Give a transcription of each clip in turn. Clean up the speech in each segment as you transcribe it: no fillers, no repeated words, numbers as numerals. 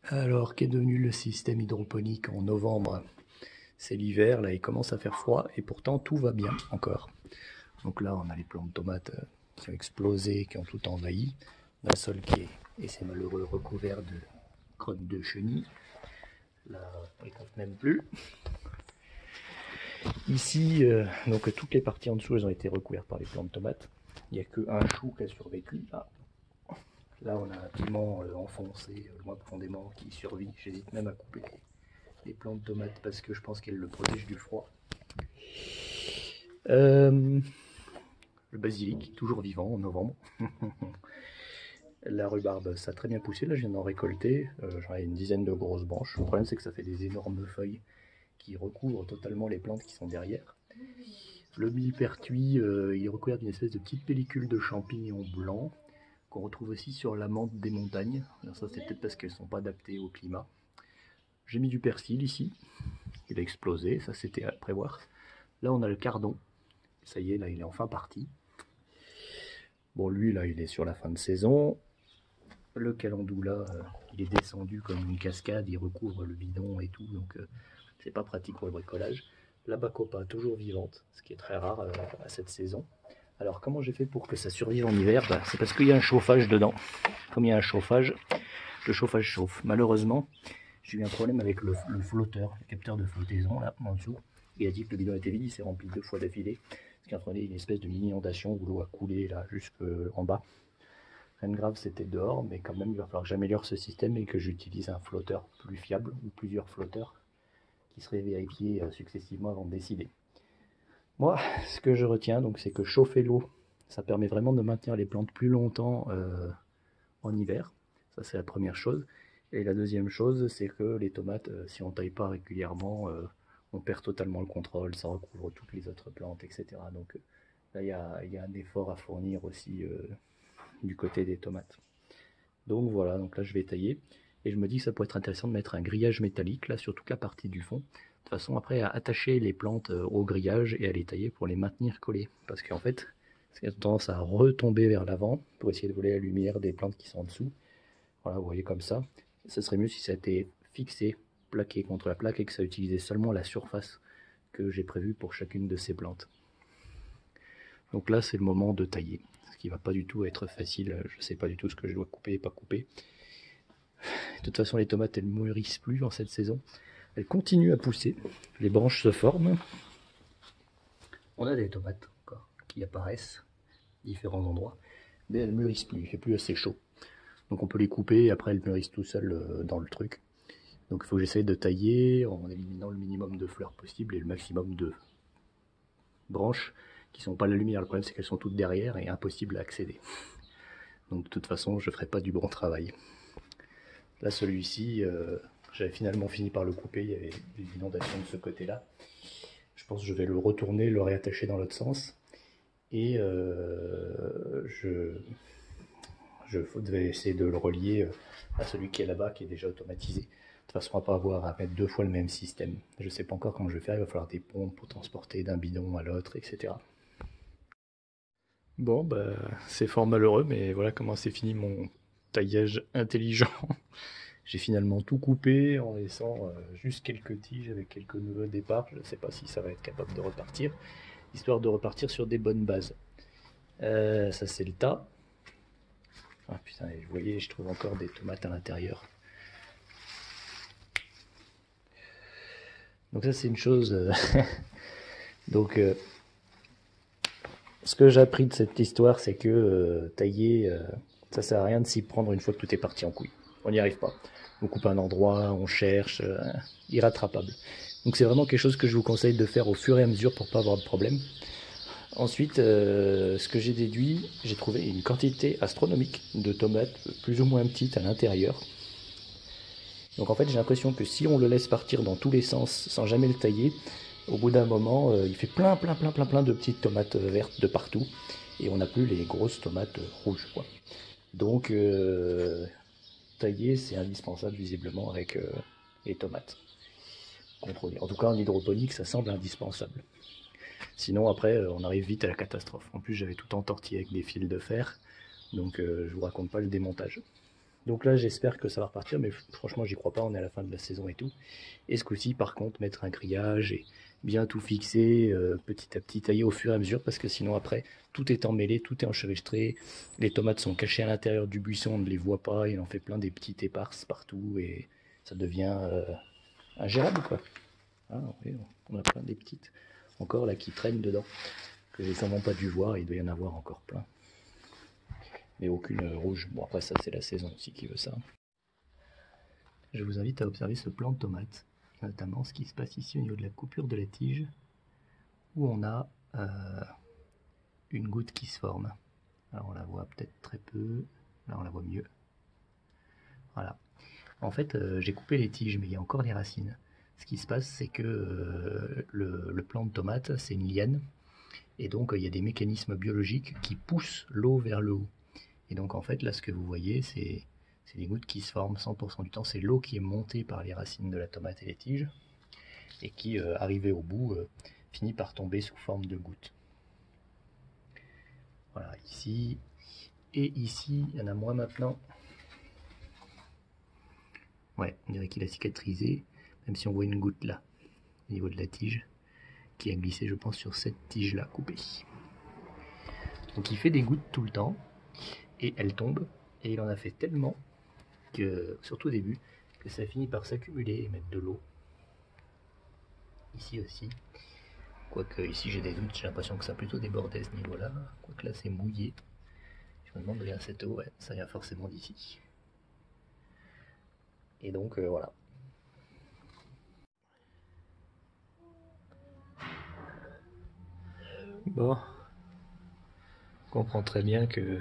Alors, qu'est devenu le système hydroponique en novembre? C'est l'hiver, là il commence à faire froid et pourtant tout va bien encore. Donc là on a les plants de tomates qui ont explosé, qui ont tout envahi. La sol qui est, et c'est malheureux, recouvert de crottes de chenilles. Là, on ne compte même plus. Ici, donc toutes les parties en dessous elles ont été recouvertes par les plants de tomates. Il n'y a qu'un chou qui a survécu. Là on a un piment enfoncé loin profondément qui survit. J'hésite même à couper les plants de tomates parce que je pense qu'elles le protègent du froid. Le basilic, toujours vivant en novembre. La rhubarbe, ça a très bien poussé. Là, je viens d'en récolter. J'en ai une dizaine de grosses branches. Le problème, c'est que ça fait des énormes feuilles qui recouvrent totalement les plantes qui sont derrière. Le millepertuis, il est recouvert d'une espèce de petite pellicule de champignons blancs qu'on retrouve aussi sur la menthe des montagnes. Alors ça, c'est peut-être parce qu'elles ne sont pas adaptées au climat. J'ai mis du persil ici. Il a explosé, ça c'était à prévoir. Là, on a le cardon. Ça y est, là, il est enfin parti. Bon, lui, là, il est sur la fin de saison. Le calendula, il est descendu comme une cascade, il recouvre le bidon et tout, donc c'est pas pratique pour le bricolage. La bacopa, toujours vivante, ce qui est très rare à cette saison. Alors, comment j'ai fait pour que ça survive en hiver? C'est parce qu'il y a un chauffage dedans. Comme il y a un chauffage, le chauffage chauffe. Malheureusement, j'ai eu un problème avec le flotteur, le capteur de flottaison, là, en dessous. Il a dit que le bidon était vide, il s'est rempli 2 fois d'affilée, ce qui entraînait une espèce de mini-inondation où l'eau a coulé là jusqu'en bas. Rien de grave, c'était dehors, mais quand même, il va falloir que j'améliore ce système et que j'utilise un flotteur plus fiable ou plusieurs flotteurs qui seraient vérifiés successivement avant de décider. Moi, ce que je retiens, donc, c'est que chauffer l'eau, ça permet vraiment de maintenir les plantes plus longtemps en hiver. Ça, c'est la première chose. Et la deuxième chose, c'est que les tomates, si on ne taille pas régulièrement, on perd totalement le contrôle, ça recouvre toutes les autres plantes, etc. Donc là, il y a un effort à fournir aussi du côté des tomates. Donc voilà, donc là je vais tailler. Et je me dis que ça pourrait être intéressant de mettre un grillage métallique là sur toute la partie du fond. De façon après à attacher les plantes au grillage et à les tailler pour les maintenir collées. Parce qu'en fait, ça a tendance à retomber vers l'avant pour essayer de voler la lumière des plantes qui sont en dessous. Voilà, vous voyez comme ça. Ce serait mieux si ça était fixé, plaqué contre la plaque et que ça utilisait seulement la surface que j'ai prévue pour chacune de ces plantes. Donc là c'est le moment de tailler. Ce qui va pas du tout être facile. Je ne sais pas du tout ce que je dois couper et pas couper. De toute façon, les tomates, elles ne mûrissent plus en cette saison. Elles continuent à pousser. Les branches se forment. On a des tomates encore qui apparaissent à différents endroits. Mais elles ne mûrissent plus. Il ne fait plus assez chaud. Donc on peut les couper et après elles mûrissent tout seules dans le truc. Donc il faut que j'essaye de tailler en éliminant le minimum de fleurs possible et le maximum de branches qui ne sont pas à la lumière. Le problème c'est qu'elles sont toutes derrière et impossible à accéder. Donc de toute façon je ne ferai pas du bon travail. Là celui-ci, j'avais finalement fini par le couper, il y avait des inondations de ce côté-là. Je pense que je vais le retourner, le réattacher dans l'autre sens. Et je vais essayer de le relier à celui qui est là-bas, qui est déjà automatisé. De toute façon, on va pas avoir à mettre 2 fois le même système. Je ne sais pas encore comment je vais faire, il va falloir des pompes pour transporter d'un bidon à l'autre, etc. Bon, bah, c'est fort malheureux, mais voilà comment c'est fini mon taillage intelligent. J'ai finalement tout coupé en laissant juste quelques tiges avec quelques nœuds départ. Je ne sais pas si ça va être capable de repartir, histoire de repartir sur des bonnes bases. Ça c'est le tas. Ah putain, vous voyez, je trouve encore des tomates à l'intérieur. Donc ça c'est une chose. Donc ce que j'ai appris de cette histoire, c'est que tailler, ça sert à rien de s'y prendre une fois que tout est parti en couille. On n'y arrive pas. On coupe un endroit, on cherche, irrattrapable. Donc c'est vraiment quelque chose que je vous conseille de faire au fur et à mesure pour pas avoir de problème. Ensuite, ce que j'ai déduit, j'ai trouvé une quantité astronomique de tomates, plus ou moins petites à l'intérieur. Donc en fait, j'ai l'impression que si on le laisse partir dans tous les sens sans jamais le tailler, au bout d'un moment, il fait plein de petites tomates vertes de partout. Et on n'a plus les grosses tomates rouges, quoi. Donc, tailler, c'est indispensable visiblement avec les tomates. Contrôler. En tout cas, en hydroponique, ça semble indispensable. Sinon, après, on arrive vite à la catastrophe. En plus, j'avais tout entortillé avec des fils de fer, donc je vous raconte pas le démontage. Donc là, j'espère que ça va repartir, mais franchement, j'y crois pas, on est à la fin de la saison et tout. Et ce coup-ci, par contre, mettre un grillage et bien tout fixer, petit à petit, tailler au fur et à mesure, parce que sinon, après, tout est emmêlé, tout est enchevêtré. Les tomates sont cachées à l'intérieur du buisson, on ne les voit pas, il en fait plein des petites éparses partout, et ça devient ingérable, quoi. Ah, oui, on a plein des petites, encore là, qui traînent dedans, que j'ai sûrement pas dû voir, il doit y en avoir encore plein. Mais aucune rouge. Bon, après, ça, c'est la saison aussi qui veut ça. Je vous invite à observer ce plant de tomate, notamment ce qui se passe ici au niveau de la coupure de la tige, où on a une goutte qui se forme. Alors on la voit peut-être très peu, là on la voit mieux. Voilà. En fait, j'ai coupé les tiges, mais il y a encore des racines. Ce qui se passe, c'est que le plant de tomate, c'est une liane, et donc il y a des mécanismes biologiques qui poussent l'eau vers le haut. Et donc en fait, là, ce que vous voyez, c'est des gouttes qui se forment 100% du temps. C'est l'eau qui est montée par les racines de la tomate et les tiges, et qui, arrivée au bout, finit par tomber sous forme de gouttes. Voilà, ici. Et ici, il y en a moins maintenant. Ouais, on dirait qu'il a cicatrisé, même si on voit une goutte là, au niveau de la tige, qui a glissé, je pense, sur cette tige-là coupée. Donc il fait des gouttes tout le temps, et elles tombent, et il en a fait tellement, que, surtout au début, que ça finit par s'accumuler et mettre de l'eau. Ici aussi. Quoique ici j'ai des doutes, j'ai l'impression que ça a plutôt débordé à ce niveau-là. Quoique là c'est mouillé. Je me demande d'où vient cette eau, ouais, ça vient forcément d'ici. Et donc voilà. Bon, on comprend très bien que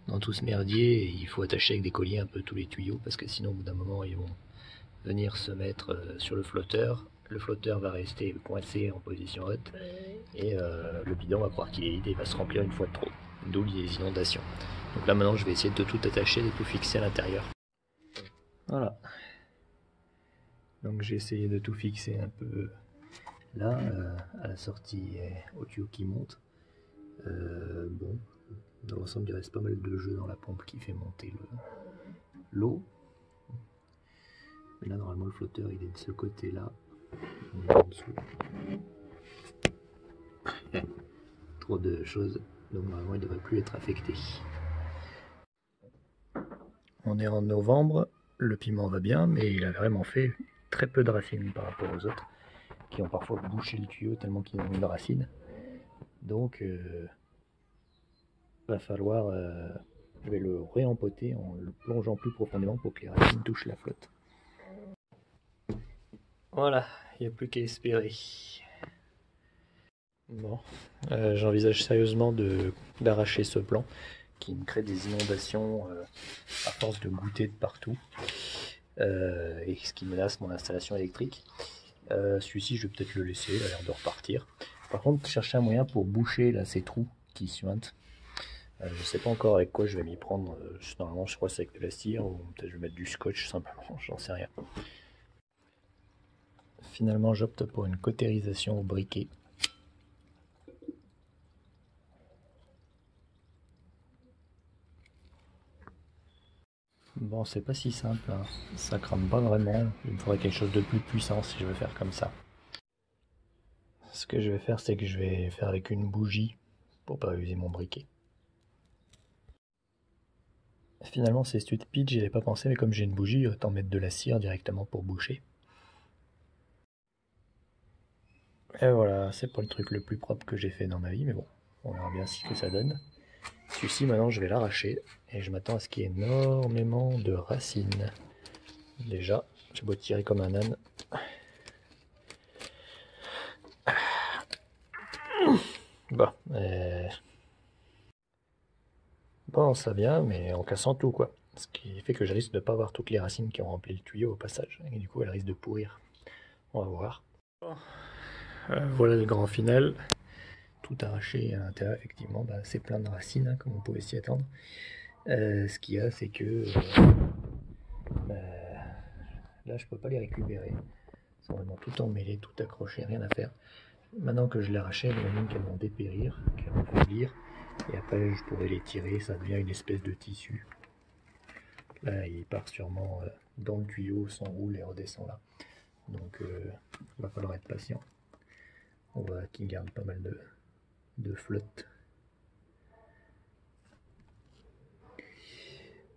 dans tout ce merdier, il faut attacher avec des colliers un peu tous les tuyaux, parce que sinon au bout d'un moment ils vont venir se mettre sur le flotteur. Le flotteur va rester coincé en position haute, et le bidon va croire qu'il est vide et il va se remplir une fois de trop, d'où les inondations. Donc là maintenant je vais essayer de tout attacher, de tout fixer à l'intérieur. Voilà. Donc j'ai essayé de tout fixer un peu là, à la sortie au tuyau qui monte. Bon, dans l'ensemble il reste pas mal de jeu dans la pompe qui fait monter l'eau. Mais là normalement le flotteur il est de ce côté là, en dessous. Trop de choses, donc normalement il ne devrait plus être affecté. On est en novembre, le piment va bien, mais il a vraiment fait très peu de racines par rapport aux autres, qui ont parfois bouché le tuyau tellement qu'ils ont eu de racines. Donc va falloir, je vais le réempoter en le plongeant plus profondément pour que les racines touchent la flotte. Voilà, il n'y a plus qu'à espérer. Bon, j'envisage sérieusement d'arracher ce plan qui me crée des inondations à force de goutter de partout, et ce qui menace mon installation électrique. Celui-ci, je vais peut-être le laisser, il a l'air de repartir. Par contre, chercher un moyen pour boucher là, ces trous qui suintent. Je sais pas encore avec quoi je vais m'y prendre. Normalement, je crois que c'est avec de la cire, ou peut-être je vais mettre du scotch simplement, j'en sais rien. Finalement, j'opte pour une cautérisation au briquet. Bon, c'est pas si simple, hein. Ça crame pas vraiment. Il me faudrait quelque chose de plus puissant si je veux faire comme ça. Ce que je vais faire, c'est que je vais faire avec une bougie pour pas user mon briquet. Finalement, c'est stupide, j'y avais pas pensé, mais comme j'ai une bougie, autant mettre de la cire directement pour boucher. Et voilà, c'est pas le truc le plus propre que j'ai fait dans ma vie, mais bon, on verra bien ce que ça donne. Celui-ci, maintenant, je vais l'arracher, et je m'attends à ce qu'il y ait énormément de racines. Déjà, j'ai beau tirer comme un âne. Bon, bon, ça vient, mais en cassant tout, quoi. Ce qui fait que je risque de ne pas avoir toutes les racines qui ont rempli le tuyau au passage, et du coup, elles risquent de pourrir. On va voir. Voilà le grand final. Tout arraché à l'intérieur, effectivement, bah, c'est plein de racines, hein, comme on pouvait s'y attendre. Ce qu'il y a, c'est que bah, là, je peux pas les récupérer. Ils sont vraiment tout emmêlés, tout accrochés, rien à faire. Maintenant que je l'ai arraché, j'imagine qu'elles vont dépérir, qu'elles vont faiblir, et après je pourrai les tirer, ça devient une espèce de tissu. Là, il part sûrement dans le tuyau, s'enroule et redescend là. Donc il va falloir être patient. On voit qu'il garde pas mal de flotte.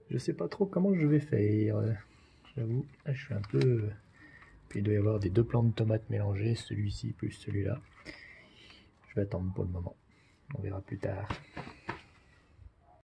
Je sais pas trop comment je vais faire. J'avoue, je suis un peu... Puis il doit y avoir des 2 plants de tomates mélangés, celui-ci plus celui-là. Je vais attendre pour le moment. On verra plus tard.